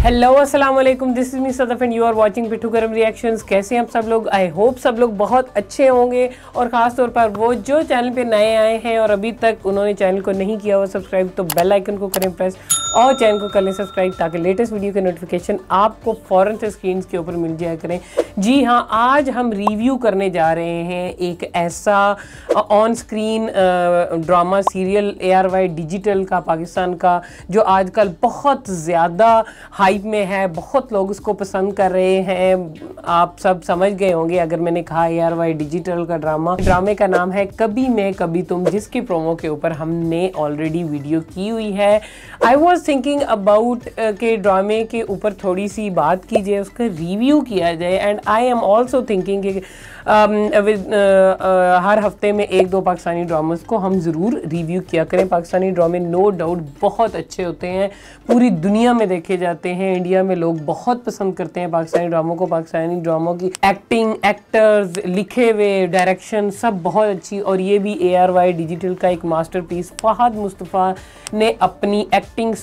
Hello अस्सलाम वालेकुम, this is me Sadaf and you are watching Pitthu Garam reactions. कैसे हैं आप सब लोग? आई होप सब लोग बहुत अच्छे होंगे और ख़ास तौर पर वो जो चैनल पे नए आए हैं और अभी तक उन्होंने चैनल को नहीं किया हुआ सब्सक्राइब, तो बेल आइकन को करें प्रेस और चैनल को कर लें सब्सक्राइब ताकि लेटेस्ट वीडियो के नोटिफिकेशन आपको फ़ौरन से स्क्रीन के ऊपर मिल जाया करें। जी हाँ, आज हम रिव्यू करने जा रहे हैं एक ऐसा on screen drama serial ARY digital का, पाकिस्तान का, जो आजकल बहुत ज़्यादा हाइप में है, बहुत लोग उसको पसंद कर रहे हैं। आप सब समझ गए होंगे अगर मैंने कहा ARY डिजिटल का ड्रामे का नाम है कभी मैं कभी तुम, जिसके प्रोमो के ऊपर हमने ऑलरेडी वीडियो की हुई है। आई वॉज थिंकिंग अबाउट के ड्रामे के ऊपर थोड़ी सी बात की जाए, उसका रिव्यू किया जाए। And I am also thinking कि हर हफ्ते में एक दो पाकिस्तानी ड्रामास को हम ज़रूर रिव्यू किया करें। पाकिस्तानी ड्रामे नो डाउट बहुत अच्छे होते हैं, पूरी दुनिया में देखे जाते हैं। इंडिया में लोग बहुत पसंद करते हैं पाकिस्तानी ड्रामों को। पाकिस्तानी ड्रामों की एक्टिंग, एक्टर्स, लिखे हुए, डायरेक्शन सब बहुत अच्छी। और ये भी ARY डिजिटल का एक मास्टरपीस। फहद मुस्तफ़ा ने अपनी एक्टिंग,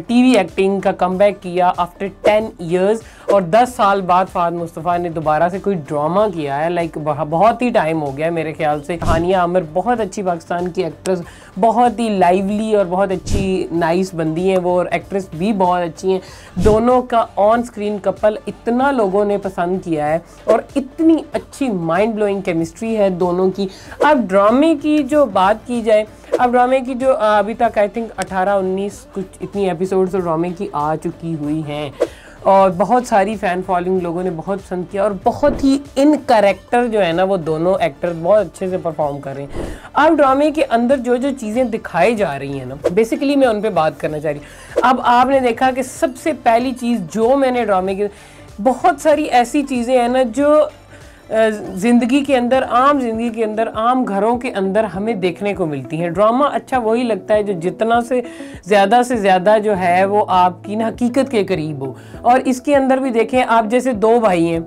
TV एक्टिंग का कमबैक किया आफ्टर 10 ईयर्स, और 10 साल बाद फहद मुस्तफ़ा ने दोबारा से कोई ड्रामा किया है। लाइक बहुत ही टाइम हो गया मेरे ख्याल से। हानिया आमिर बहुत अच्छी पाकिस्तान की एक्ट्रेस, बहुत ही लाइवली और बहुत अच्छी नाइस बंदी हैं वो, और एक्ट्रेस भी बहुत अच्छी हैं। दोनों का ऑन स्क्रीन कपल इतना लोगों ने पसंद किया है और इतनी अच्छी माइंड ब्लोइंग केमिस्ट्री है दोनों की। अब ड्रामे की जो बात की जाए, अब ड्रामे की जो अभी तक आई थिंक 18-19 कुछ इतनी एपिसोड्स ड्रामे की आ चुकी हुई हैं, और बहुत सारी फ़ैन फॉलोइंग लोगों ने बहुत पसंद किया, और बहुत ही इन कैरेक्टर जो है ना, वो दोनों एक्टर बहुत अच्छे से परफॉर्म कर रहे हैं। अब ड्रामे के अंदर जो जो चीज़ें दिखाई जा रही हैं ना, बेसिकली मैं उन पे बात करना चाह रही हूँ। अब आपने देखा कि सबसे पहली चीज़ जो मैंने ड्रामे की, बहुत सारी ऐसी चीज़ें हैं ना जो ज़िंदगी के अंदर, आम जिंदगी के अंदर, आम घरों के अंदर हमें देखने को मिलती हैं। ड्रामा अच्छा वही लगता है जो जितना से ज़्यादा जो है वो आपकी ना हकीकत के करीब हो। और इसके अंदर भी देखें आप, जैसे दो भाई हैं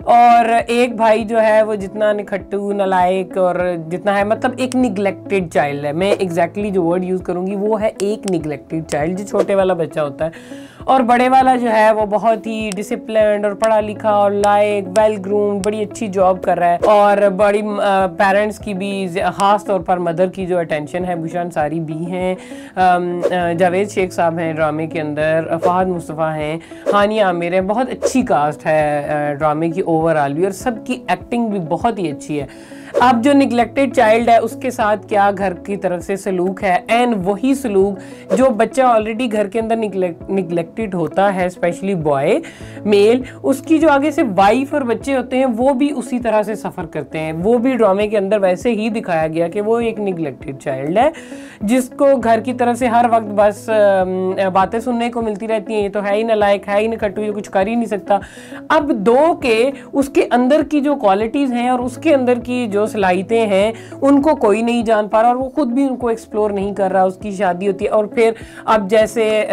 और एक भाई जो है वो जितना निखट्टू, नालायक और जितना है, मतलब एक निगलेक्टेड चाइल्ड है। मैं एग्जैक्टली जो वर्ड यूज़ करूँगी वो है एक निगलेक्टेड चाइल्ड, जो छोटे वाला बच्चा होता है। और बड़े वाला जो है वो बहुत ही डिसिप्लिन्ड और पढ़ा लिखा और लायक, वेल ग्रूम्ड, बड़ी अच्छी जॉब कर रहा है। और बड़ी पेरेंट्स की भी, ख़ास तौर पर मदर की जो अटेंशन है, बुशरा अंसारी भी हैं, जावेद शेख साहब हैं ड्रामे के अंदर, फहद मुस्तफ़ा हैं, हानिया आमिर है। बहुत अच्छी कास्ट है ड्रामे की ओवरऑल भी, और सबकी एक्टिंग भी बहुत ही अच्छी है। अब जो निगलेक्टेड चाइल्ड है उसके साथ क्या घर की तरफ से सलूक है, एंड वही सलूक जो बच्चा ऑलरेडी घर के अंदर निगलेक्टेड होता है, स्पेशली बॉय, मेल, उसकी जो आगे से वाइफ और बच्चे होते हैं वो भी उसी तरह से सफ़र करते हैं। वो भी ड्रामे के अंदर वैसे ही दिखाया गया कि वो एक निगलेक्टेड चाइल्ड है जिसको घर की तरफ से हर वक्त बस बातें सुनने को मिलती रहती हैं, ये तो है ही नालायक, है ही निकट्टू, ये कुछ कर ही नहीं सकता। अब दो के उसके अंदर की जो क्वालिटीज़ हैं और उसके अंदर की जो सलाहियतें हैं उनको कोई नहीं जान पा रहा, और वो खुद भी उनको एक्सप्लोर नहीं कर रहा। उसकी शादी होती है और फिर अब जैसे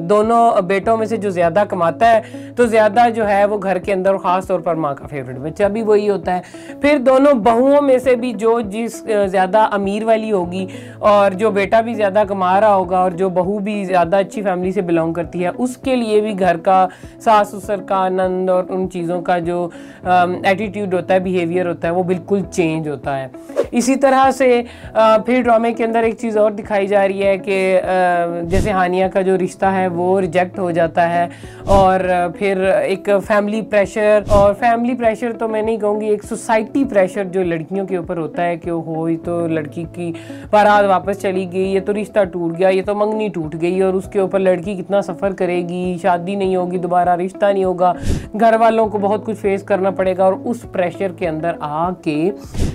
दोनों बेटों में से जो ज़्यादा कमाता है तो ज़्यादा जो है वो घर के अंदर, ख़ास तौर पर माँ का फेवरेट बच्चा भी वही होता है। फिर दोनों बहुओं में से भी जो जिस ज़्यादा अमीर वाली होगी और जो बेटा भी ज़्यादा कमा रहा होगा और जो बहू भी ज़्यादा अच्छी फैमिली से बिलोंग करती है, उसके लिए भी घर का, सास ससुर का आनंद और उन चीज़ों का जो एटीट्यूड होता है, बिहेवियर होता है, वो बिल्कुल चेंज होता है। इसी तरह से फिर ड्रामे के अंदर एक चीज़ और दिखाई जा रही है कि जैसे हानिया का जो रिश्ता है वो रिजेक्ट हो जाता है, और फिर एक फैमिली प्रेशर, और फैमिली प्रेशर तो मैं नहीं कहूँगी, एक सोसाइटी प्रेशर जो लड़कियों के ऊपर होता है कि हो ही तो लड़की की बारात वापस चली गई, ये तो रिश्ता टूट गया, ये तो मंगनी टूट गई, और उसके ऊपर लड़की कितना सफ़र करेगी, शादी नहीं होगी, दोबारा रिश्ता नहीं होगा, घर वालों को बहुत कुछ फेस करना पड़ेगा। और उस प्रेशर के अंदर आके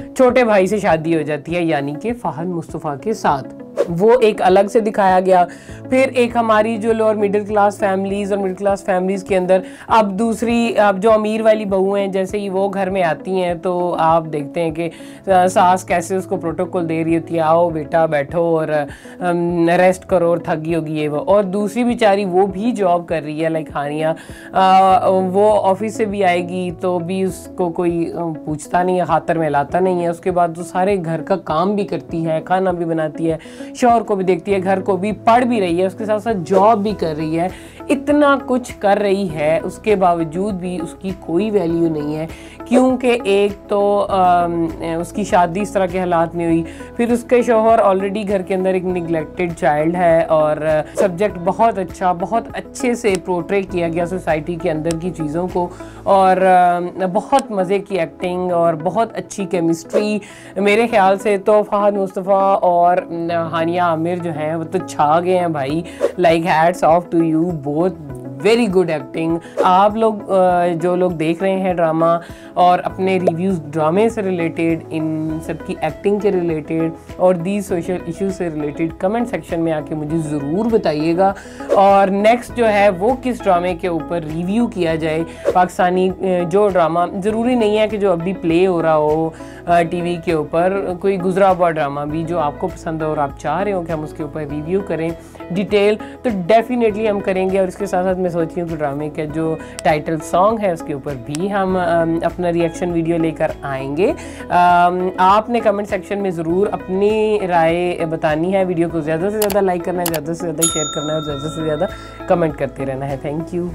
छोटे भाई से शादी हो जाती है, यानी कि फहद मुस्तफ़ा के साथ, वो एक अलग से दिखाया गया। फिर एक हमारी जो लोअर मिडिल क्लास फैमिलीज़ और मिडिल क्लास फैमिलीज़ के अंदर अब दूसरी, अब जो अमीर वाली बहू हैं, जैसे ही वो घर में आती हैं तो आप देखते हैं कि सास कैसे उसको प्रोटोकॉल दे रही होती है, आओ बेटा बैठो और रेस्ट करो और थकी होगी ये वो। और दूसरी बेचारी वो भी जॉब कर रही है, लाइक हानिया, वो ऑफिस से भी आएगी तो भी उसको कोई पूछता नहीं है, खातर में लाता नहीं है। उसके बाद वो सारे घर का काम भी करती है, खाना भी बनाती है, शौहर को भी देखती है, घर को भी, पढ़ भी रही है, उसके साथ साथ जॉब भी कर रही है। इतना कुछ कर रही है, उसके बावजूद भी उसकी कोई वैल्यू नहीं है, क्योंकि एक तो उसकी शादी इस तरह के हालात में हुई, फिर उसके शौहर ऑलरेडी घर के अंदर एक निगलेक्टेड चाइल्ड है, और सब्जेक्ट बहुत अच्छा, बहुत अच्छे से पोर्ट्रे किया गया सोसाइटी के अंदर की चीज़ों को, और बहुत मज़े की एक्टिंग और बहुत अच्छी केमिस्ट्री। मेरे ख्याल से तो फहद मुस्तफ़ा और हानिया आमिर जो हैं वो तो छा गए हैं भाई। Like hats off to you both, very good acting. आप लोग जो लोग देख रहे हैं ड्रामा और अपने रिव्यूज़ ड्रामे से रिलेटेड, इन सब की एक्टिंग के रिलेटेड और दी सोशल इश्यूज से रिलेटेड कमेंट सेक्शन में आके मुझे ज़रूर बताइएगा। और नेक्स्ट जो है वो किस ड्रामे के ऊपर रिव्यू किया जाए। पाकिस्तानी जो ड्रामा, ज़रूरी नहीं है कि जो अभी प्ले हो रहा हो टीवी के ऊपर, कोई गुजरा हुआ ड्रामा भी जो आपको पसंद है और आप चाह रहे हो कि हम उसके ऊपर रिव्यू करें डिटेल, तो डेफिनेटली हम करेंगे। और इसके साथ साथ मैं सोच रही हूँ कि ड्रामे का जो टाइटल सॉन्ग है उसके ऊपर भी हम अपना रिएक्शन वीडियो लेकर आएंगे। आपने कमेंट सेक्शन में ज़रूर अपनी राय बतानी है। वीडियो को ज़्यादा से ज़्यादा लाइक करना है, ज़्यादा से ज़्यादा शेयर करना है और ज़्यादा से ज़्यादा कमेंट करते रहना है। Thank you.